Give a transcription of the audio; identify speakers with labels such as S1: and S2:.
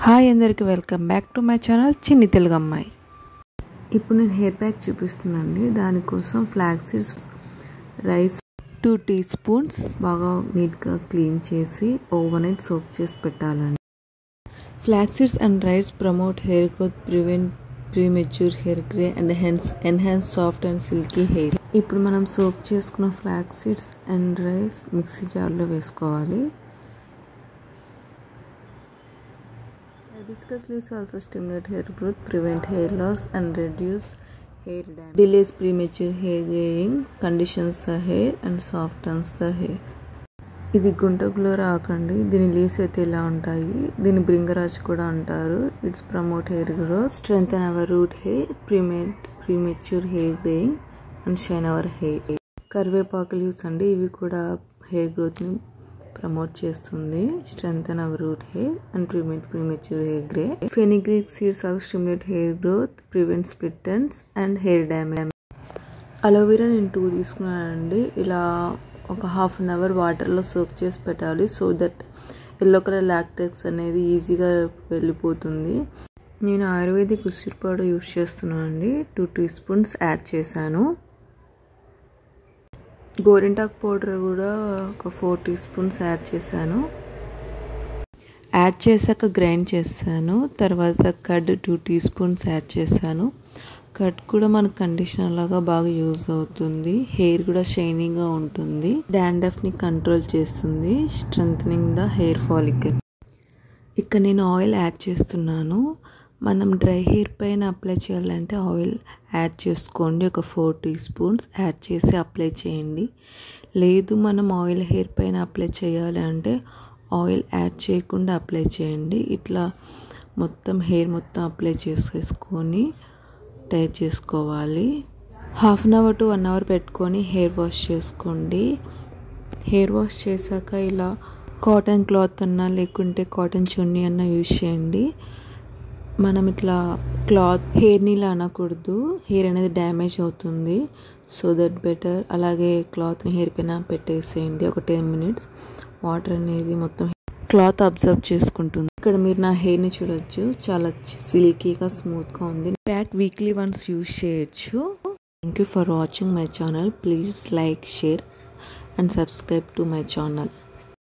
S1: Hi అందరికి welcome back to my channel చిన్ని తెలుగు అమ్మాయి. ఇప్పుడు నేను హెయిర్ ప్యాక్ చూపిస్తున్నానండి. దానికోసం flax seeds, rice 2 tea spoons బాగా నీట్గా క్లీన్ చేసి ఓవర్ నైట్ సోక్ చేసి పెట్టాలండి. Flax seeds and rice promote hair growth, prevent premature hair grey and enhance soft and silky hair. ఇప్పుడు మనం సోక్ చేసుకున్న flax seeds and rice mixie జార్లో వేసుకోవాలి. Hibiscus leaves also stimulate hair growth, prevent hair loss and reduce hair damage. Delays premature hair graying, conditions the hair and softens the hair. ఇది గుంటకులో రాకండి. దీని leaves అయితే ఇలా ఉంటాయి. దీని బ్రింగరాజ్ కూడా అంటారు. Its promote hair growth, strengthen our root hair, prevent premature hair greying and shine our hair. కరివేపాకు లీవ్స్ అండి. ఇవి కూడా హెయిర్ గ్రోత్ని ప్రమోట్ చేస్తుంది. Strengthen our root hair and prevent premature hair grey. Fenugreek seeds also stimulate hair growth, prevent split ends and hair damage. Aloe vera నేను 2 తీసుకున్నానండి. ఇలా ఒక హాఫ్ అన్ అవర్ వాటర్లో సోక్ చేసి పెట్టాలి. So that yellow colour latex అనేది ఈజీగా వెళ్ళిపోతుంది. నేను ఆయుర్వేదిక్ ఉసిరి పౌడర్ యూజ్ చేస్తున్నాను అండి. 2 టీ స్పూన్స్ యాడ్ చేశాను. గోరింటాకు పౌడర్ కూడా ఒక 4 టీ స్పూన్స్ యాడ్ చేశాను. యాడ్ చేశాక గ్రైండ్ చేశాను. తర్వాత కర్డ్ 2 టీ స్పూన్స్ యాడ్ చేశాను. కర్డ్ కూడా మనకు కండిషనర్ లాగా బాగా యూజ్ అవుతుంది. హెయిర్ కూడా షైనీగా ఉంటుంది. డాండ్రఫ్ని కంట్రోల్ చేస్తుంది. Strengthening the hair follicle. ఇక్కడ నేను ఆయిల్ యాడ్ చేస్తున్నాను. మనం డ్రై హెయిర్ పైన అప్లై చేయాలంటే ఆయిల్ యాడ్ చేసుకోండి. ఒక 4 టీ స్పూన్స్ యాడ్ చేసి అప్లై చేయండి. లేదు మనం ఆయిల్ హెయిర్ పైన అప్లై చేయాలి అంటే ఆయిల్ యాడ్ చేయకుండా అప్లై చేయండి. ఇట్లా మొత్తం హెయిర్ మొత్తం అప్లై చేసేసుకొని టై చేసుకోవాలి. Half an hour to 1 hour పెట్టుకొని హెయిర్ వాష్ చేసుకోండి. హెయిర్ వాష్ చేశాక ఇలా కాటన్ క్లాత్ అన్నా లేకుంటే కాటన్ చున్నీ అన్నా యూజ్ చేయండి. మనం ఇట్లా క్లాత్ హెయిర్ని ఇలా అనకూడదు. హెయిర్ అనేది డ్యామేజ్ అవుతుంది. So that better. అలాగే క్లాత్ని హెయిర్ పైన పెట్టేసేయండి. ఒక 10 మినిట్స్. వాటర్ అనేది మొత్తం క్లాత్ అబ్జర్వ్ చేసుకుంటుంది. ఇక్కడ మీరు నా హెయిర్ని చూడొచ్చు. చాలా సిల్కీగా స్మూత్గా ఉంది. ప్యాక్ వీక్లీ వన్స్ యూజ్ చేయొచ్చు. Thank you for watching my channel. Please like, share and subscribe to my channel.